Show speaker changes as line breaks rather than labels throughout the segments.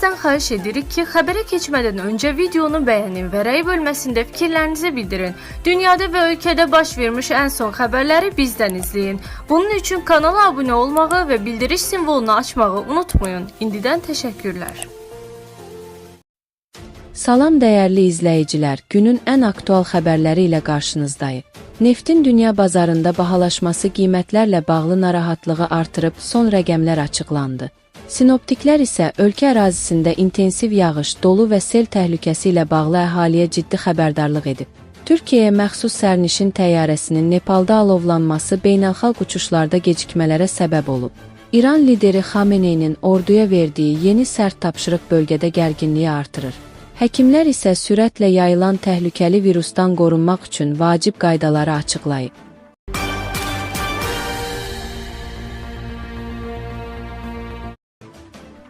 Sizdən xahiş edirik ki, xəbərə keçmədən öncə videonu bəyənin və rəy bölməsində fikirlərinizi bildirin. Dünyada və ölkədə baş vermiş ən son xəbərləri bizdən izləyin. Bunun üçün kanala abunə olmağı və bildiriş simvolunu açmağı unutmayın. İndidən təşəkkürlər.
Salam dəyərli izləyicilər, günün ən aktual xəbərləri ilə qarşınızdayıq. Neftin dünya bazarında bahalaşması qiymətlərlə bağlı narahatlığı artırıb son rəqəmlər açıqlandı. Sinoptiklər isə ölkə ərazisində intensiv yağış, dolu və sel təhlükəsi ilə bağlı əhaliyə ciddi xəbərdarlıq edib. Türkiyəyə məxsus sərnişin təyyarəsinin Nepalda alovlanması beynəlxalq uçuşlarda gecikmələrə səbəb olub. İran lideri Xameneyinin orduya verdiyi yeni sərt tapşırıq bölgədə gərginliyi artırır. Həkimlər isə sürətlə yayılan təhlükəli virusdan qorunmaq üçün vacib qaydaları açıqlayıb.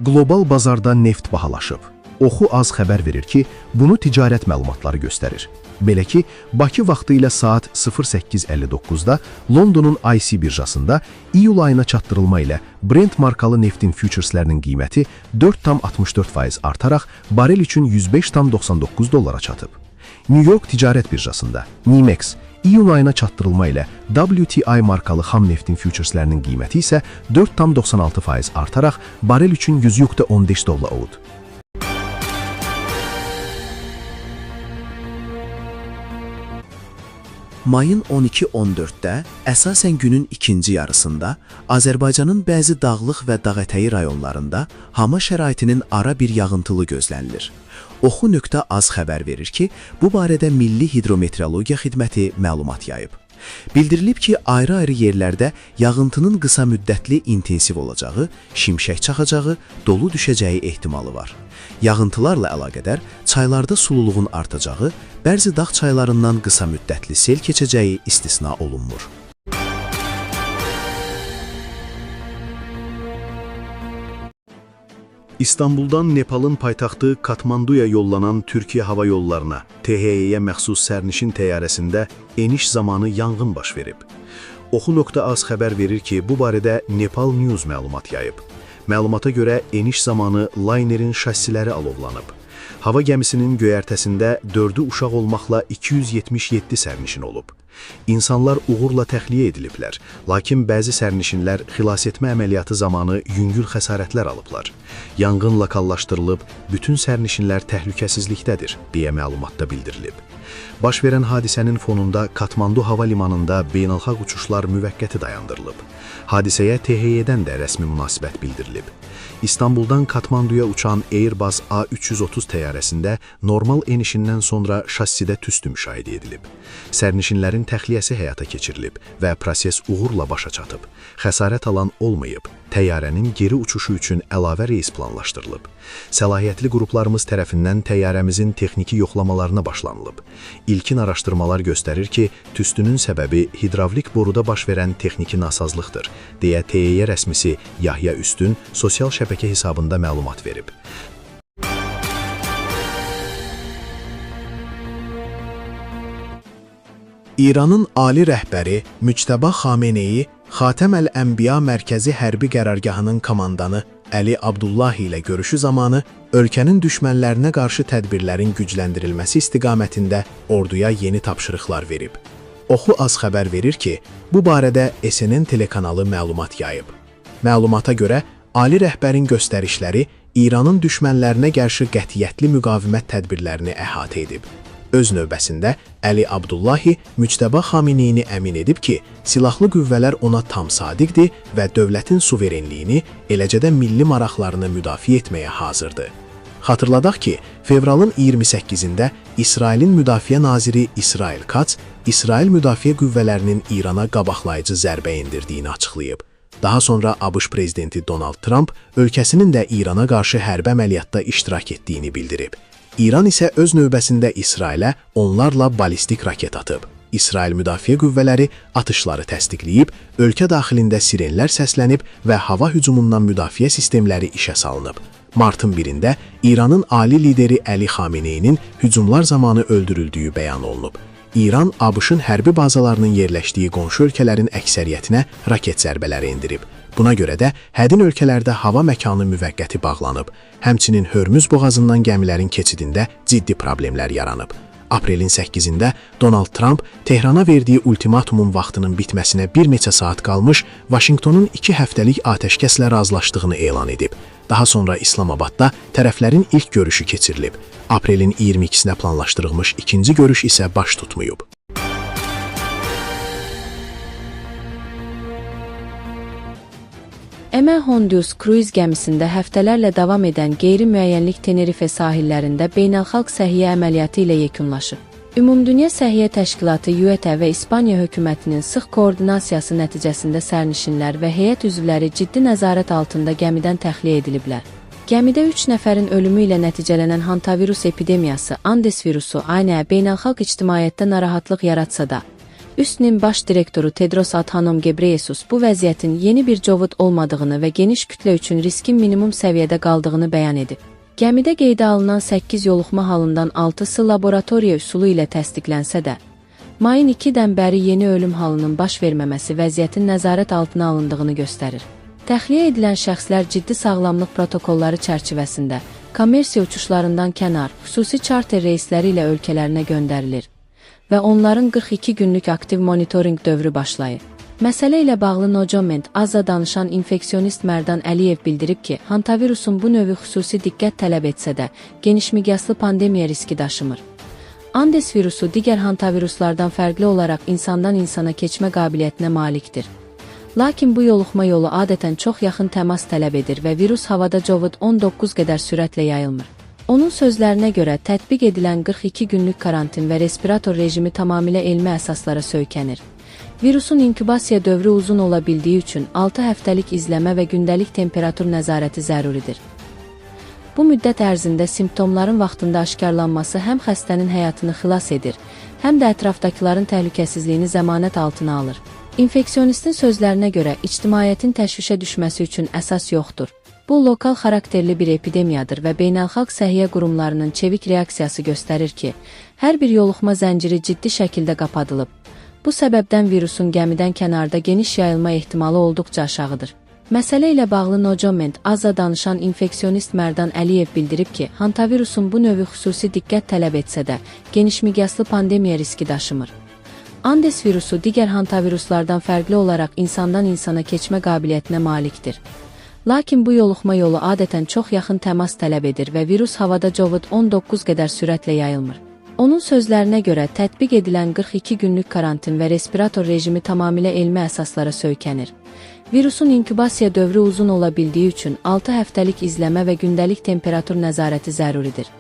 Qlobal bazarda neft bahalaşıb. Oxu Az xəbər verir ki, bunu ticarət məlumatları göstərir. Belə ki, Bakı vaxtı ilə saat 08:59-da Londonun IC birjasında iyul ayına çatdırılma ilə Brent markalı neftin fütureslərinin qiyməti 4,64% artaraq barel üçün $105,99 çatıb. New York ticarət birjasında NYMEX iyun ayına çatdırılma ilə WTI markalı xam neftin fütureslərinin qiyməti isə 4,96% artaraq barel üçün $100,15 oldu.
Mayın 12-14-də, əsasən günün ikinci yarısında, Azərbaycanın bəzi dağlıq və dağətəyi rayonlarında hava şəraitinin ara bir yağıntılı gözlənilir. Oxu.az xəbər verir ki, bu barədə Milli Hidrometeorologiya Xidməti məlumat yayıb. Bildirilib ki, ayrı-ayrı yerlərdə yağıntının qısa müddətli intensiv olacağı, şimşək çaxacağı, dolu düşəcəyi ehtimalı var. Yağıntılarla əlaqədar çaylarda sululuğun artacağı, bəzi dağ çaylarından qısa müddətli sel keçəcəyi istisna olunmur.
İstanbuldan Nepalın paytaxtı Katmanduya yollanan Türkiyə hava yollarına THY-yə məxsus sərnişin təyyarəsində eniş zamanı yanğın baş verib. Oxu.az xəbər verir ki, bu barədə Nepal News məlumat yayıb. Məlumata görə eniş zamanı laynerin şassiləri alovlanıb. Hava gəmisinin göyərtəsində 4'ü uşaq olmaqla 277 sərnişin olub. İnsanlar uğurla təxliyə ediliblər, lakin bəzi sərnişinlər xilasetmə əməliyyatı zamanı yüngül xəsarətlər alıblar. Yanğın lokallaşdırılıb, bütün sərnişinlər təhlükəsizlikdədir, deyə məlumatda bildirilib. Baş verən hadisənin fonunda Katmandu hava limanında beynəlxalq uçuşlar müvəqqəti dayandırılıb. Hadisəyə THY-dən də rəsmi münasibət bildirilib. İstanbuldan Katmanduya uçan Airbus A330 təyyarəsində normal enişindən sonra şassidə tüstü müşahidə edilib. Sərnişinlərin təxliyəsi həyata keçirilib və proses uğurla başa çatıb. Xəsarət alan olmayıb. Təyyarənin geri uçuşu üçün əlavə reys planlaşdırılıb. Səlahiyyətli qruplarımız tərəfindən təyyarəmizin texniki yoxlamalarına başlanılıb. İlkin araşdırmalar göstərir ki, tüstünün səbəbi hidravlik boruda baş verən texniki nasazlıqdır, deyə THY rəsmisi Yahya Üstün sosial şəbəkə hesabında məlumat verib.
İranın ali rəhbəri Müctəba Xameneyi Xatəm Əl-Ənbiya Mərkəzi Hərbi Qərargahının komandanı Əli Abdullahi ilə görüşü zamanı ölkənin düşmənlərinə qarşı tədbirlərin gücləndirilməsi istiqamətində orduya yeni tapşırıqlar verib. Oxu Az xəbər verir ki, bu barədə SNN telekanalı məlumat yayıb. Məlumata görə, ali rəhbərin göstərişləri İranın düşmənlərinə qarşı qətiyyətli müqavimət tədbirlərini əhatə edib. Öz növbəsində Əli Abdullahi Müctəba Xameneyini əmin edib ki, silahlı qüvvələr ona tam sadiqdir və dövlətin suverenliyini, eləcə də milli maraqlarını müdafiə etməyə hazırdır. Xatırladaq ki, fevralın 28-də İsrailin Müdafiə naziri İsrail Katz, İsrail Müdafiə qüvvələrinin İrana qabaqlayıcı zərbə endirdiyini açıqlayıb. Daha sonra ABŞ prezidenti Donald Trump ölkəsinin də İrana qarşı hərbi əməliyyatda iştirak etdiyini bildirib. İran isə öz növbəsində İsrailə onlarla balistik raket atıb. İsrail Müdafiə qüvvələri atışları təsdiqləyib, ölkə daxilində sirenlər səslənib və hava hücumundan müdafiə sistemləri işə salınıb. Martın 1-də İranın ali lideri Əli Xameneyinin hücumlar zamanı öldürüldüyü bəyan olunub. İran ABŞ-ın hərbi bazalarının yerləşdiyi qonşu ölkələrin əksəriyyətinə raket zərbələri endirib. Buna görə də hədin ölkələrdə hava məkanı müvəqqəti bağlanıb. Həmçinin Hörmüz boğazından gəmilərin keçidində ciddi problemlər yaranıb. Aprelin 8-də Donald Trump Tehrana verdiyi ultimatumun vaxtının bitməsinə bir neçə saat qalmış Vaşinqtonun 2 həftəlik atəşkəslə razılaşdığını elan edib. Daha sonra İslamabadda tərəflərin ilk görüşü keçirilib. Aprelin 22-sinə planlaşdırılmış ikinci görüş isə baş tutmayıb.
MV Hondius kruiz gəmisində həftələrlə davam edən qeyri-müəyyənlik Tenerife sahillərində beynəlxalq səhiyyə əməliyyatı ilə yekunlaşıb. Ümumdünya Səhiyyə Təşkilatı UETA və İspaniya hökumətinin sıx koordinasiyası nəticəsində sərnişinlər və heyət üzvləri ciddi nəzarət altında gəmidən təxliyə ediliblər. Gəmidə 3 nəfərin ölümü ilə nəticələnən hantavirus epidemiyası Andes virusu aynaya beynəlxalq ictimaiyyətdə narahatlıq yaratsa da, USNİM baş direktoru Tedros Adhanom Ghebreyesus bu vəziyyətin yeni bir covud olmadığını və geniş kütlə üçün riskin minimum səviyyədə qaldığını bəyan edib. Gəmidə qeydə alınan 8 yoluxma halından 6-sı laboratoriya üsulu ilə təsdiqlənsə də, mayın 2-dən bəri yeni ölüm halının baş verməməsi vəziyyətin nəzarət altına alındığını göstərir. Təxliyə edilən şəxslər ciddi sağlamlıq protokolları çərçivəsində kommersiya uçuşlarından kənar, xüsusi charter reysləri ilə ölkələrinə göndərilir və onların 42 günlük aktiv monitorinq dövrü başlayır. Məsələ ilə bağlı Nojoment azza danışan infeksionist Mərdan Əliyev bildirib ki, hantavirusun bu növü xüsusi diqqət tələb etsə də, genişmiqyaslı pandemiya riski daşımır. Andes virusu digər hantaviruslardan fərqli olaraq insandan insana keçmə qabiliyyətinə malikdir. Lakin bu yoluxma yolu adətən çox yaxın təmas tələb edir və virus havada COVID-19 qədər sürətlə yayılmır. Onun sözlərinə görə tətbiq edilən 42 günlük karantin və respirator rejimi tamamilə elmi əsaslara söykənir. Virusun inkubasiya dövrü uzun ola bildiyi üçün 6 həftəlik izləmə və gündəlik temperatur nəzarəti zəruridir. Bu müddət ərzində simptomların vaxtında aşkarlanması həm xəstənin həyatını xilas edir, həm də ətrafdakıların təhlükəsizliyini zəmanət altına alır. İnfeksionistin sözlərinə görə ictimaiyyətin təşvişə düşməsi üçün əsas yoxdur. Bu, lokal xarakterli bir epidemiyadır və beynəlxalq səhiyyə qurumlarının çevik reaksiyası göstərir ki, hər bir yoluxma zənciri ciddi şəkildə qapadılıb. Bu səbəbdən virusun gəmidən kənarda geniş yayılma ehtimalı olduqca aşağıdır. Məsələ ilə bağlı Nojoment azza danışan infeksionist Mərdan Əliyev bildirib ki, hantavirusun bu növü xüsusi diqqət tələb etsə də, genişmiqyaslı pandemiya riski daşımır. Andes virusu digər hantaviruslardan fərqli olaraq insandan insana keçmə qabiliyyətinə malikdir. Lakin bu yoluxma yolu adətən çox yaxın təmas tələb edir və virus havada COVID-19 qədər sürətlə yayılmır. Onun sözlərinə görə tətbiq edilən 42 günlük karantin və respirator rejimi tamamilə elmi əsaslara söykənir. Virusun inkubasiya dövrü uzun ola bildiyi üçün 6 həftəlik izləmə və gündəlik temperatur nəzarəti zəruridir.